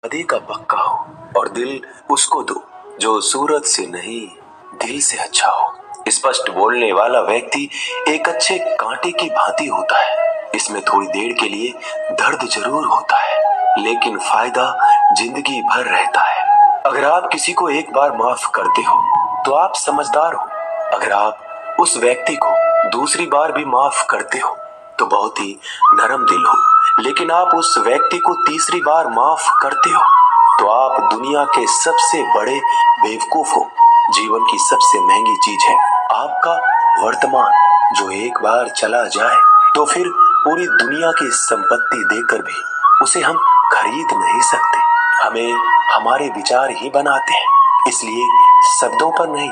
वादे का पक्का हो और दिल उसको दो जो सूरत से नहीं दिल से अच्छा हो। स्पष्ट बोलने वाला व्यक्ति एक अच्छे कांटे की भांति होता है। इसमें थोड़ी देर के लिए दर्द जरूर होता है, लेकिन फायदा जिंदगी भर रहता है। अगर आप किसी को एक बार माफ करते हो तो आप समझदार हो। अगर आप उस व्यक्ति को दूसरी बार भी माफ करते हो तो बहुत ही नरम दिल हो। लेकिन आप उस व्यक्ति को तीसरी बार माफ करते हो तो आप दुनिया के सबसे बड़े बेवकूफ हो। जीवन की सबसे महंगी चीज है आपका वर्तमान, जो एक बार चला जाए तो फिर पूरी दुनिया की संपत्ति देकर भी उसे हम खरीद नहीं सकते। हमें हमारे विचार ही बनाते हैं, इसलिए शब्दों पर नहीं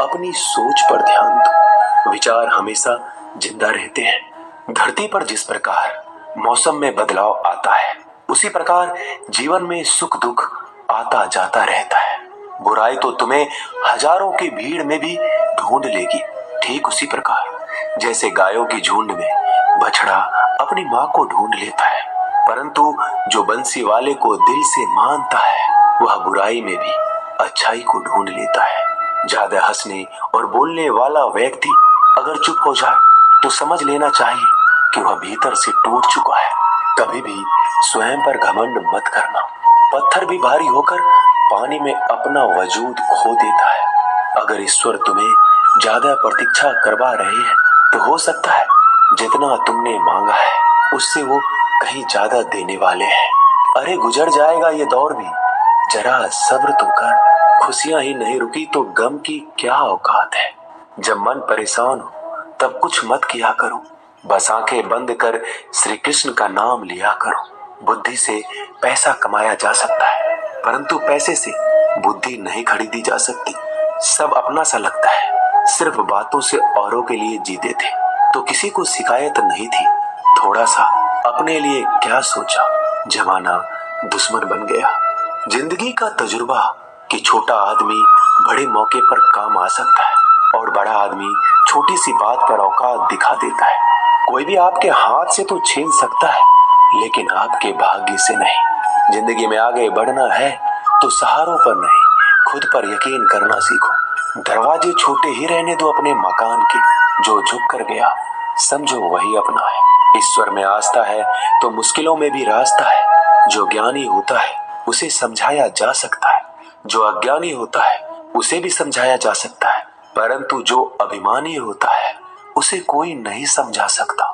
अपनी सोच पर ध्यान दो। विचार हमेशा जिंदा रहते हैं। धरती पर जिस प्रकार मौसम में बदलाव आता है, उसी प्रकार जीवन में सुख दुख आता जाता रहता है। बुराई तो तुम्हें हजारों की भीड़ में भी ढूंढ लेगी, ठीक उसी प्रकार जैसे गायों की झुंड में बछड़ा अपनी माँ को ढूंढ लेता है। परंतु जो बंसी वाले को दिल से मानता है, वह बुराई में भी अच्छाई को ढूंढ लेता है। ज्यादा हंसने और बोलने वाला व्यक्ति अगर चुप हो जाए तो समझ लेना चाहिए कि वह भीतर से टूट चुका है। कभी भी स्वयं पर घमंड मत करना। पत्थर भी भारी होकर पानी में अपना वजूद खो देता है। अगर ईश्वर तुम्हें ज्यादा प्रतीक्षा करवा रहे हैं तो हो सकता है जितना तुमने मांगा है उससे वो कहीं ज्यादा देने वाले हैं। अरे गुजर जाएगा ये दौर भी, जरा सब्र तो कर। खुशियां ही नहीं रुकी तो गम की क्या औकात है। जब मन परेशान हो तब कुछ मत किया करो, बस आंखें बंद कर श्री कृष्ण का नाम लिया करो। बुद्धि से पैसा कमाया जा सकता है, परंतु पैसे से बुद्धि नहीं खरीदी जा सकती। सब अपना सा लगता है, सिर्फ बातों से औरों के लिए जीते थे तो किसी को शिकायत नहीं थी। थोड़ा सा अपने लिए क्या सोचा, जमाना दुश्मन बन गया। जिंदगी का तजुर्बा कि छोटा आदमी बड़े मौके पर काम आ सकता है और बड़ा आदमी छोटी सी बात पर औकात दिखा देता है। कोई भी आपके हाथ से तो छीन सकता है, लेकिन आपके भाग्य से नहीं। जिंदगी में आगे बढ़ना है तो सहारों पर नहीं, खुद पर यकीन करना सीखो। दरवाजे छोटे ही रहने दो अपने मकान के, जो झुक कर गया समझो वही अपना है। ईश्वर में आस्था है तो मुश्किलों में भी रास्ता है। जो ज्ञानी होता है उसे समझाया जा सकता है, जो अज्ञानी होता है उसे भी समझाया जा सकता है, परंतु जो अभिमानी होता है उसे कोई नहीं समझा सकता,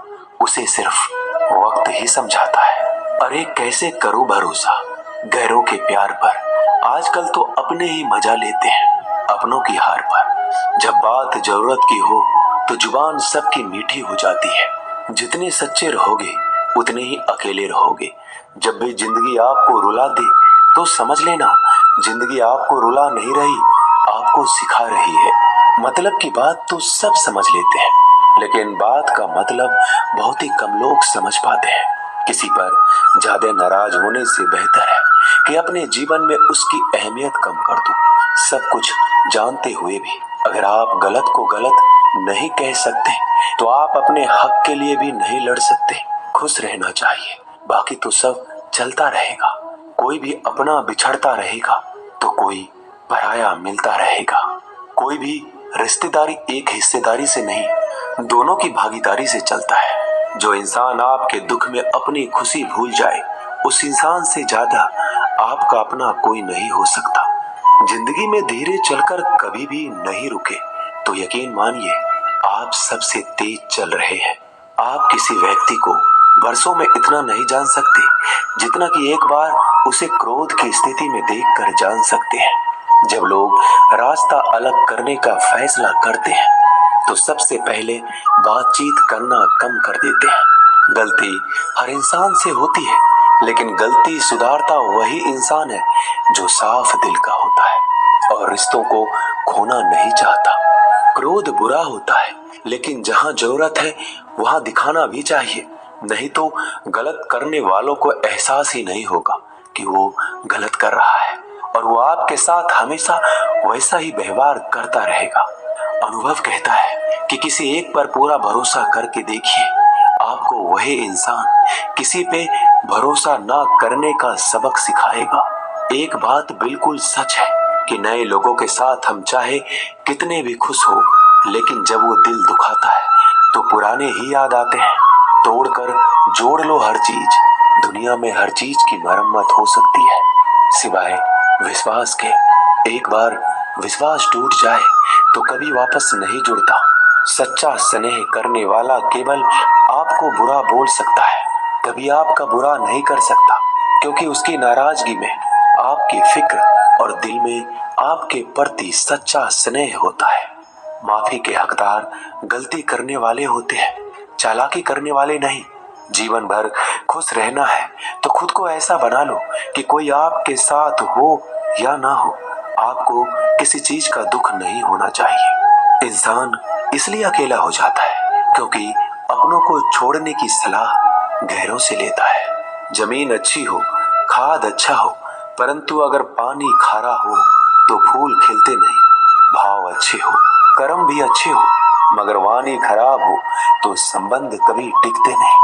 उसे सिर्फ वक्त ही समझाता है। अरे कैसे करूं भरोसा गैरों के प्यार पर, आजकल तो अपने ही मजा लेते हैं अपनों की हार पर। जब बात जरूरत की हो तो जुबान सबकी मीठी हो जाती है। जितने सच्चे रहोगे उतने ही अकेले रहोगे। जब भी जिंदगी आपको रुला दे तो समझ लेना जिंदगी आपको रुला नहीं रही, आपको सिखा रही है। मतलब की बात तो सब समझ लेते हैं, लेकिन बात का मतलब बहुत ही कम लोग समझ पाते हैं। किसी पर ज्यादा नाराज होने से बेहतर है कि अपने जीवन में उसकी अहमियत कम कर दो। सब कुछ जानते हुए भी अगर आप गलत को गलत नहीं कह सकते तो आप अपने हक के लिए भी नहीं लड़ सकते। खुश रहना चाहिए, बाकी तो सब चलता रहेगा। कोई भी अपना बिछड़ता रहेगा तो कोई पराया मिलता रहेगा। कोई भी रिश्तेदारी एक हिस्सेदारी से नहीं, दोनों की भागीदारी से चलता है। जो इंसान आपके दुख में अपनी खुशी भूल जाए, उस इंसान से ज्यादा आपका अपना कोई नहीं हो सकता। जिंदगी में धीरे चलकर कभी भी नहीं रुके तो यकीन मानिए आप सबसे तेज चल रहे हैं। आप किसी व्यक्ति को बरसों में इतना नहीं जान सकते जितना कि एक बार उसे क्रोध की स्थिति में देखकर जान सकते हैं। जब लोग रास्ता अलग करने का फैसला करते हैं तो सबसे पहले बातचीत करना कम कर देते हैं। गलती हर इंसान से होती है, लेकिन गलती सुधारता वही इंसान है जो साफ दिल का होता है और रिश्तों को खोना नहीं चाहता। क्रोध बुरा होता है, लेकिन जहां जरूरत है वहां दिखाना भी चाहिए, नहीं तो गलत करने वालों को एहसास ही नहीं होगा कि वो गलत कर रहा है और वो आपके साथ हमेशा वैसा ही व्यवहार करता रहेगा। अनुभव कहता है कि किसी एक पर पूरा भरोसा करके देखिए, आपको वही इंसान किसी पे भरोसा ना करने का सबक सिखाएगा। एक बात बिल्कुल सच है कि नए लोगों के साथ हम चाहे कितने भी खुश हो, लेकिन जब वो दिल दुखाता है तो पुराने ही याद आते हैं। तोड़कर जोड़ लो हर चीज, दुनिया में हर चीज की मरम्मत हो सकती है सिवाय विश्वास के। एक बार विश्वास टूट जाए तो कभी वापस नहीं जुड़ता। सच्चा स्नेह करने वाला केवल आपको बुरा बोल सकता है, कभी आपका बुरा नहीं कर सकता, क्योंकि उसकी नाराजगी में आपकी फिक्र और दिल में आपके प्रति सच्चा स्नेह होता है। माफी के हकदार गलती करने वाले होते हैं, चालाकी करने वाले नहीं। जीवन भर खुश रहना है तो खुद को ऐसा बना लो कि कोई आपके साथ हो या ना हो, आपको किसी चीज का दुख नहीं होना चाहिए। इंसान इसलिए अकेला हो जाता है क्योंकि अपनों को छोड़ने की सलाह गैरों से लेता है। जमीन अच्छी हो, खाद अच्छा हो, परंतु अगर पानी खारा हो तो फूल खिलते नहीं। भाव अच्छे हो, कर्म भी अच्छे हो, मगर वाणी खराब हो तो संबंध कभी टिकते नहीं।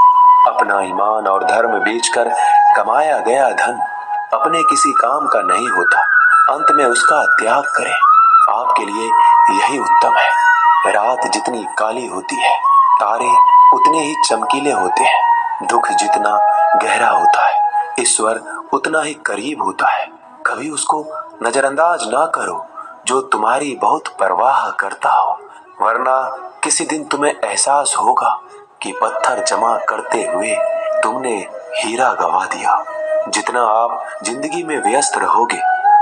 अपना ईमान और धर्म बेचकर कमाया गया धन अपने किसी काम का नहीं होता, अंत में उसका त्याग करें। आपके लिए यही उत्तम है। रात जितनी काली होती है, तारे उतने ही चमकीले होते हैं। दुख जितना गहरा होता है, ईश्वर उतना ही करीब होता है। कभी उसको नजरअंदाज ना करो जो तुम्हारी बहुत परवाह करता हो, वरना किसी दिन तुम्हें एहसास होगा कि पत्थर जमा करते हुए तुमने हीरा गंवा दिया। जितना आप जिंदगी में व्यस्त रहोगे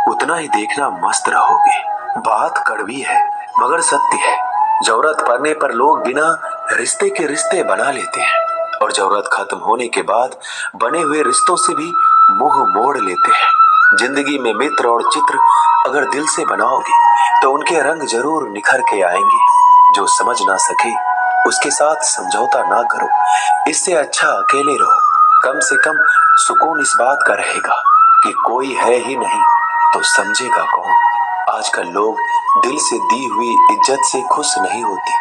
उतना ही देखना मस्त रहोगे। बात कड़वी है मगर सत्य है। जरूरत पड़ने पर लोग बिना रिश्ते के रिश्ते बना लेते हैं और जरूरत खत्म होने के बाद बने हुए रिश्तों से भी मुंह मोड़ लेते हैं। जिंदगी में मित्र और चित्र अगर दिल से बनाओगे तो उनके रंग जरूर निखर के आएंगे। जो समझ ना सके उसके साथ समझौता ना करो, इससे अच्छा अकेले रहो। कम से कम सुकून इस बात का रहेगा कि कोई है ही नहीं तो समझेगा कौन। आजकल लोग दिल से दी हुई इज्जत से खुश नहीं होते,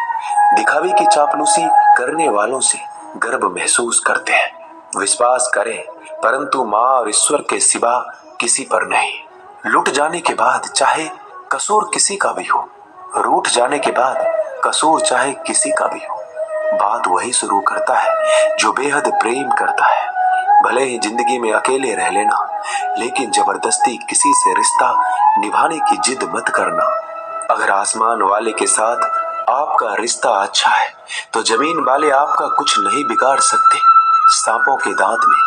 दिखावे की चापलूसी करने वालों से गर्व महसूस करते हैं। विश्वास करें परंतु माँ और ईश्वर के सिवा किसी पर नहीं। लुट जाने के बाद चाहे कसूर किसी का भी हो, रूठ जाने के बाद कसूर चाहे किसी का भी हो, बात वही शुरू करता है जो बेहद प्रेम करता है। भले ही जिंदगी में अकेले रह लेना, लेकिन जबरदस्ती किसी से रिश्ता निभाने की जिद मत करना। अगर आसमान वाले के साथ आपका रिश्ता अच्छा है तो जमीन वाले आपका कुछ नहीं बिगाड़ सकते। सांपों के दांत में,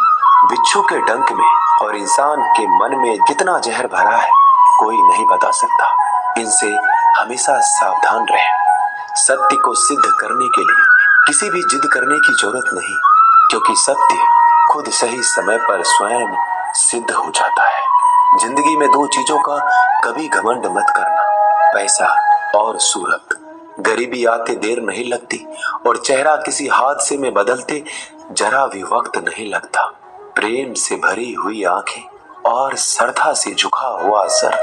बिच्छू के डंक में और इंसान के मन में कितना जहर भरा है कोई नहीं बता सकता। इनसे हमेशा सावधान रहें। सत्य को सिद्ध करने के लिए किसी भी जिद करने की जरूरत नहीं, क्योंकि सत्य खुद सही समय पर स्वयं सिद्ध हो जाता है। जिंदगी में दो चीजों का कभी घमंड मत करना, पैसा और सूरत। गरीबी आते देर नहीं लगती और चेहरा किसी हादसे में बदलते जरा भी वक्त नहीं लगता। प्रेम से भरी हुई आंखें और श्रद्धा से झुका हुआ सर,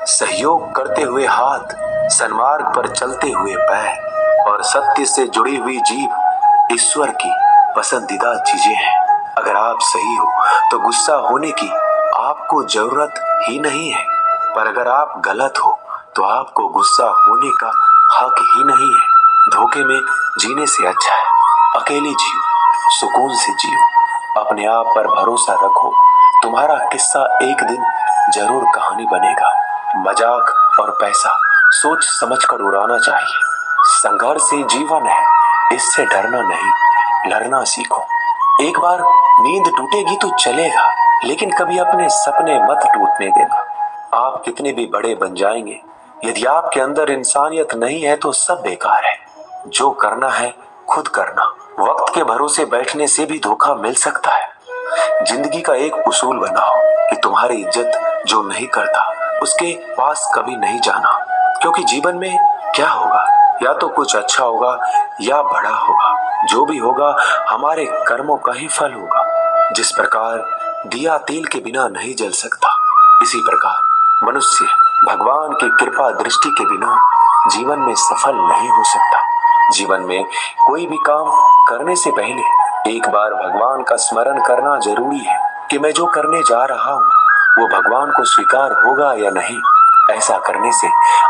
सहयोग करते हुए हाथ, सन्मार्ग पर चलते हुए पैर और सत्य से जुड़ी हुई जीभ ईश्वर की पसंदीदा चीजें हैं। अगर आप सही हो तो गुस्सा होने की आपको जरूरत ही नहीं है, पर अगर आप गलत हो तो आपको गुस्सा होने का हक ही नहीं है। धोखे में जीने से अच्छा है अकेले जियो, सुकून से जियो, अपने आप पर भरोसा रखो। तुम्हारा किस्सा एक दिन जरूर कहानी बनेगा। मजाक और पैसा सोच समझकर उड़ाना चाहिए। संघर्ष ही जीवन है, इससे डरना नहीं, लड़ना सीखो। एक बार नींद टूटेगी तो चलेगा, लेकिन कभी अपने सपने मत टूटने देना। आप कितने भी बड़े बन जाएंगे, यदि आपके अंदर इंसानियत नहीं है तो सब बेकार है। जो करना है खुद करना। वक्त के भरोसे बैठने से भी धोखा मिल सकता है। जिंदगी का एक उसूल बनाओ कि तुम्हारी इज्जत जो नहीं करता उसके पास कभी नहीं जाना, क्योंकि जीवन में क्या होगा, या तो कुछ अच्छा होगा या बड़ा होगा। जो भी होगा हमारे कर्मों का ही फल होगा। जिस प्रकार दिया तेल के बिना नहीं जल सकता, इसी प्रकार मनुष्य भगवान की कृपा दृष्टि के बिना जीवन में सफल नहीं हो सकता। जीवन में कोई भी काम करने से पहले एक बार भगवान का स्मरण करना जरूरी है कि मैं जो करने जा रहा हूँ वो भगवान को स्वीकार होगा या नहीं। ऐसा करने से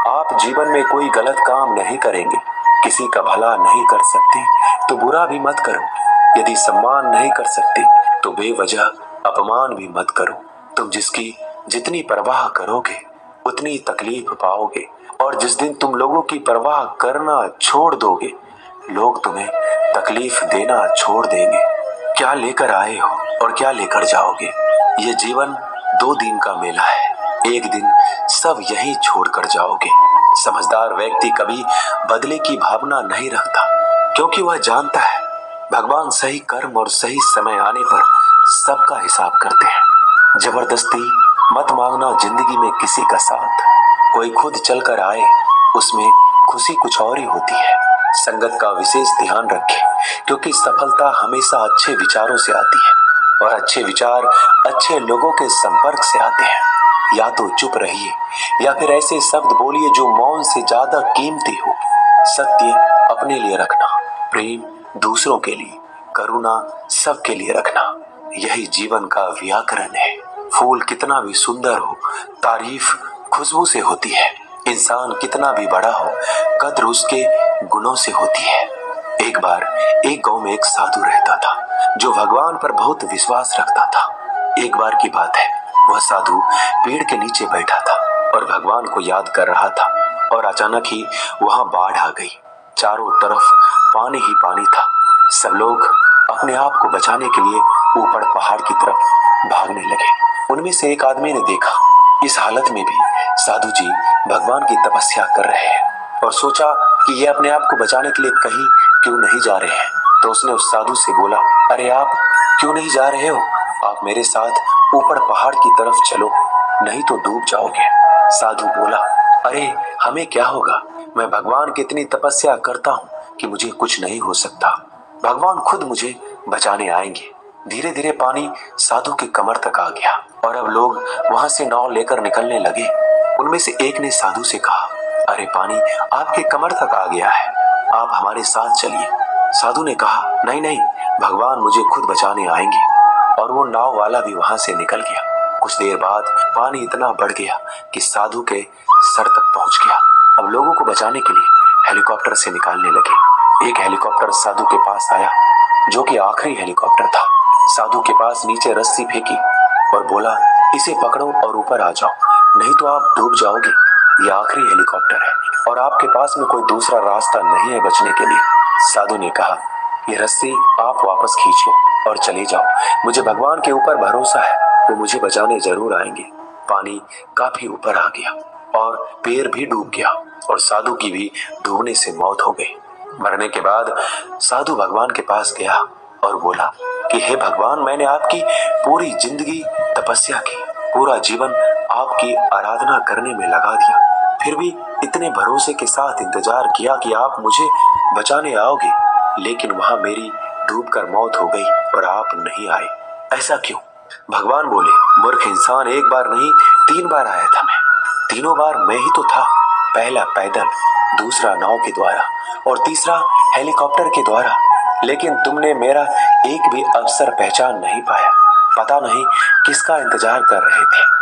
आप जीवन में कोई गलत काम नहीं करेंगे। किसी का भला नहीं कर सकते तो बुरा भी मत करो। यदि सम्मान नहीं कर सकते तो बेवजह अपमान भी मत करो। तुम जिसकी जितनी परवाह करोगे उतनी तकलीफ पाओगे, और जिस दिन तुम लोगों की परवाह करना छोड़ दोगे लोग तुम्हें तकलीफ देना छोड़ देंगे। क्या लेकर आए हो और क्या लेकर जाओगे? ये जीवन 2 दिन का मेला है। एक दिन सब यही छोड़कर जाओगे। समझदार व्यक्ति कभी बदले की भावना नहीं रखता, क्योंकि वह जानता है भगवान सही कर्म और सही समय आने पर सबका हिसाब करते हैं। जबरदस्ती मत मांगना जिंदगी में किसी का साथ। कोई खुद चलकर आए उसमें खुशी कुछ और ही होती है। संगत का विशेष ध्यान रखें, क्योंकि सफलता हमेशा अच्छे विचारों से आती है और अच्छे विचार अच्छे लोगों के संपर्क से आते हैं। या तो चुप रहिए या फिर ऐसे शब्द बोलिए जो मौन से ज्यादा कीमती हो। सत्य अपने लिए रखना, प्रेम दूसरों के लिए, करुणा सबके लिए रखना, यही जीवन का व्याकरण है। फूल कितना भी सुंदर हो, तारीफ खुशबू से होती है। इंसान कितना भी बड़ा हो, कद्र उसके गुणों से होती है। एक बार एक गांव में एक साधु रहता था जो भगवान पर बहुत विश्वास रखता था। एक बार की बात है, वह साधु पेड़ के नीचे बैठा था और भगवान को याद कर रहा था, और अचानक ही वहां बाढ़ आ गई। चारों तरफ पानी ही पानी था। सब लोग अपने आप को बचाने के लिए ऊपर पहाड़ की तरफ भागने लगे। उनमें से एक आदमी ने देखा इस हालत में भी साधु जी भगवान की तपस्या कर रहे हैं, और सोचा कि ये अपने आप को बचाने के लिए कहीं क्यों नहीं जा रहे हैं। तो उसने उस साधु से बोला, अरे आप क्यों नहीं जा रहे हो? आप मेरे साथ ऊपर पहाड़ की तरफ चलो, नहीं तो डूब जाओगे। साधु बोला, अरे हमें क्या होगा, मैं भगवान की इतनी तपस्या करता हूँ कि मुझे कुछ नहीं हो सकता। भगवान खुद मुझे बचाने आएंगे। धीरे धीरे पानी साधु की कमर तक आ गया और अब लोग वहां से नाव लेकर निकलने लगे। उनमें से एक ने साधु से कहा, अरे पानी आपके कमर तक आ गया है, आप हमारे साथ चलिए। साधु ने कहा, नहीं नहीं, भगवान मुझे खुद बचाने आएंगे। और वो नाव वाला भी वहां से निकल गया। कुछ देर बाद पानी इतना बढ़ गया कि साधु के सर तक पहुंच गया। अब लोगों को बचाने के लिए हेलीकॉप्टर से निकालने लगे। एक हेलीकॉप्टर साधु के पास आया, जो कि आखिरी हेलीकॉप्टर था। साधु के पास नीचे रस्सी फेंकी और बोला, इसे पकड़ो और ऊपर आ जाओ, नहीं तो आप डूब जाओगे। ये आखिरी हेलीकॉप्टर है और आपके पास में कोई दूसरा रास्ता नहीं है बचने के लिए। साधु ने कहा, ये रस्सी आप वापस खींच लो और चले जाओ। मुझे भगवान के ऊपर भरोसा है, वो मुझे बचाने जरूर आएंगे। पानी काफी ऊपर आ गया और पैर भी डूब गया और साधु की भी डूबने से मौत हो गई। मरने के बाद साधु भगवान के पास गया और बोला कि हे भगवान, मैंने आपकी पूरी जिंदगी तपस्या की, पूरा जीवन आपकी आराधना करने में लगा दिया, फिर भी इतने भरोसे के साथ इंतजार किया कि आप मुझे बचाने आओगे, लेकिन वहां मेरी डूबकर मौत हो गई और आप नहीं आए। ऐसा क्यों? भगवान बोले, मूर्ख इंसान, एक बार नहीं 3 बार आया था मैं। तीनों बार मैं ही तो था। पहला पैदल, दूसरा नाव के द्वारा और तीसरा हेलीकॉप्टर के द्वारा, लेकिन तुमने मेरा एक भी अवसर पहचान नहीं पाया। पता नहीं किसका इंतजार कर रहे थे।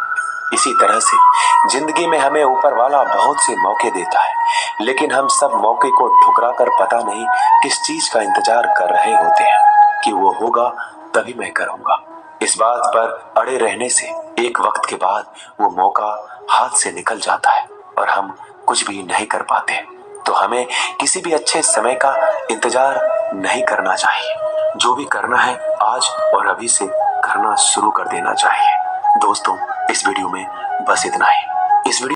इसी तरह से जिंदगी में हमें ऊपर वाला बहुत से मौके देता है, लेकिन हम सब मौके को ठुकरा कर पता नहीं किस चीज का इंतजार कर रहे होते हैं कि वो होगा तभी मैं करूंगा। इस बात पर अड़े रहने से एक वक्त के बाद वो मौका हाथ से निकल जाता है और हम कुछ भी नहीं कर पाते। तो हमें किसी भी अच्छे समय का इंतजार नहीं करना चाहिए। जो भी करना है आज और अभी से करना शुरू कर देना चाहिए। दोस्तों, इस वीडियो में बस इतना ही। इस वीडियो